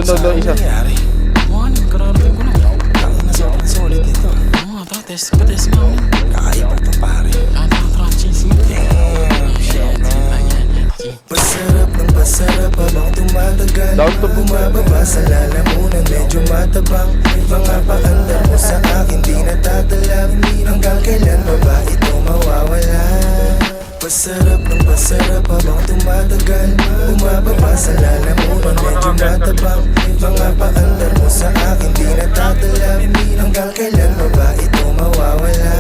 doon, isa. Ano, kararating ko na. Tangin na sobrang solid nito. Oo nga, tara, test nga. Kakaiba to pare. Tara, cheese nga. Pasarap ng pasarap habang tumatagal. Down to Bumababa sa lalamunan, medyo matabang. Mga paandar mo sa akin di natatalag. Hanggang kailan pa ba ito mawawala? Pasarap ng pasarap habang tumatagal. Bumababa sa lalamunan, medyo matabang. Mga paandar mo sa akin di natatalag. Hanggang kailan pa ba ito mawawala?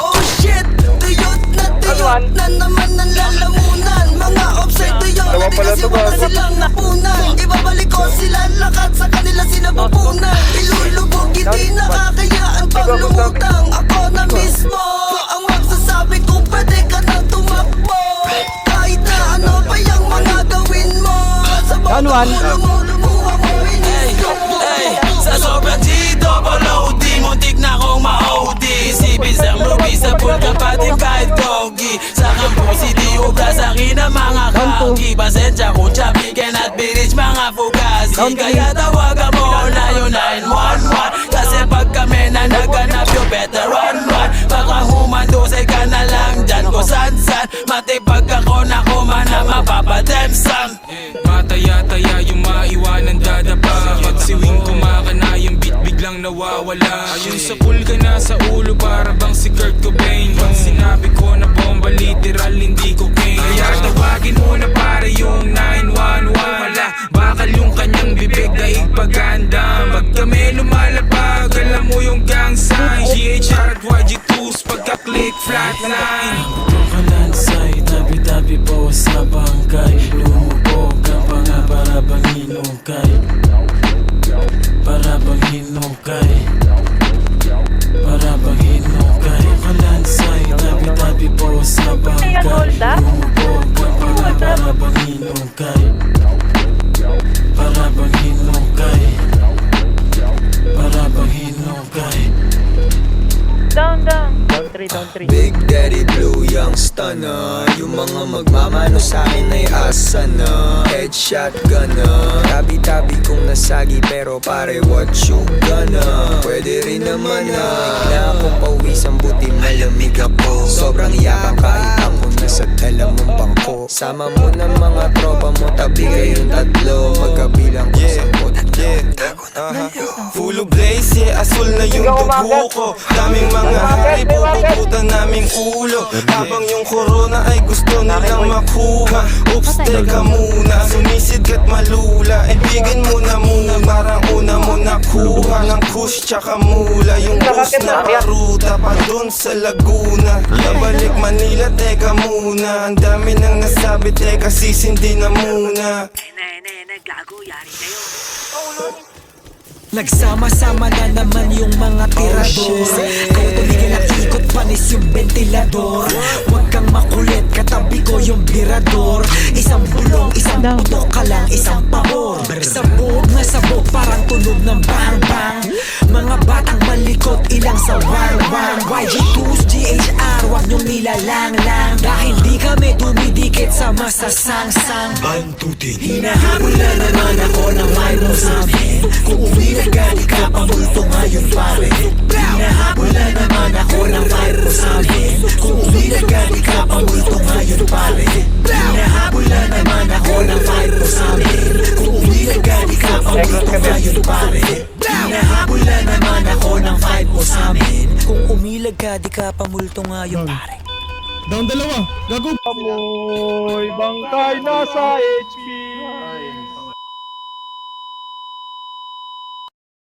Oh shit! Tuyot na naman ang lalamunan. Mga offside tuyot Dalawa di pala kasi to, wala gago. silang napunan. Ibabalik ko sila lakat sa kanila sinapupunan. Ilulubog hindi nakakayaan pang lumutang. Ako na mismo ang magsasabi kung pwede ka nang tumakbo. Kahit na ano pa yung mga gawin mo. Sa bawat lumuha mo inisyo. Sa sobrang G-double OD, muntik na akong ma-OD. Isipin sa movie, sa pool ka pa din kahit doggy. Sa campus, hindi ubra sa akin ang mga kaki. Pasensya kung chabigan at bilis mga fugazi. Kaya tawagan mo na yung 911. Kasi pag kami na naganap, you better run. Baka humandusay ka na lang dyan ko san-san. Matipag ako na kumana mapapademsam. Mataya-taya yung maiwanan dadapa. Pag siwing kumakana yung beat biglang nawawala. Ayun sa pool ka na sa ulo para bang si Kurt Cobain. Pag sinabi ko na bomba literal hindi cocaine. Kaya tawagin mo na pare yung 911. Wala bakal yung kanyang bibig daig paganda. Pag kami lumalapag alam mo yung gang sign. GHR at YG2s pagka-click flatline. Kalansay, tabi-tabi po sa bangkay. Lumubog ka pa nga para bang hinukay. Para bang hinukay. Para bang hinukay. Kalansay, tabi-tabi po sa bangkay. Lumubog ka pa nga para bang hinukay. Para bang hinukay. Para bang hinukay. Down 3. Big Daddy Blue, young stunner. Yung mga magmamano sa akin ay asa na. Headshot gunner. Tabi-tabi kong nasagi pero pare what you gonna. Pwede rin naman na na akong pawisang buti malamig ako. Sobrang yakang kahit ako nasa tela mong bangko. Sama mo na mga tropa mo, tabi kayong tatlo. Magkabilang ko sa bot. Full of blaze, yeah, asul na yung dugo ko. Daming mga hari, pupuputan naming ulo. Habang yung corona ay gusto nilang makuha. Oops, teka muna, sumisid ka't malula. Ibigin mo na muna, parang una mo nakuha ng kush tsaka mula. Yung bus na paruta pa dun sa Laguna. Nabalik Manila, teka muna. Ang dami nang nasabi, teka sisindi na muna. Gago, yari kayo. Nagsama-sama na naman yung mga tirador. Kung tumigil ang ikot, panis yung ventilador. Huwag kang makulit, katabi ko yung birador. Isang bulong, isang putok ka lang, isang pabor. Sabog na sabog, parang tunog ng bang-bang. Mga batang malikot, ilang sa wang-wang. YG2's GHR, huwag niyong nilalang-lang. Dahil di kami dumidikit sa masasang-sang. Bantutin. Hinahabol na naman ako ng mayroon sa amin. Kung umilaga, di ka pamulto ngayon pare. Hinahabol na naman ako ng mayroon sa amin. Kung umilaga, di ka pamulto ngayon pare. Hinahabol na naman ako ng mayroon sa amin. Kung umilaga, di ka pamulto ngayon pare. Hinahabol na naman ako ng vibe mo sa amin. Kung umilag ka, di ka pamulto ngayon pare. Amoy bangkay nasa HP.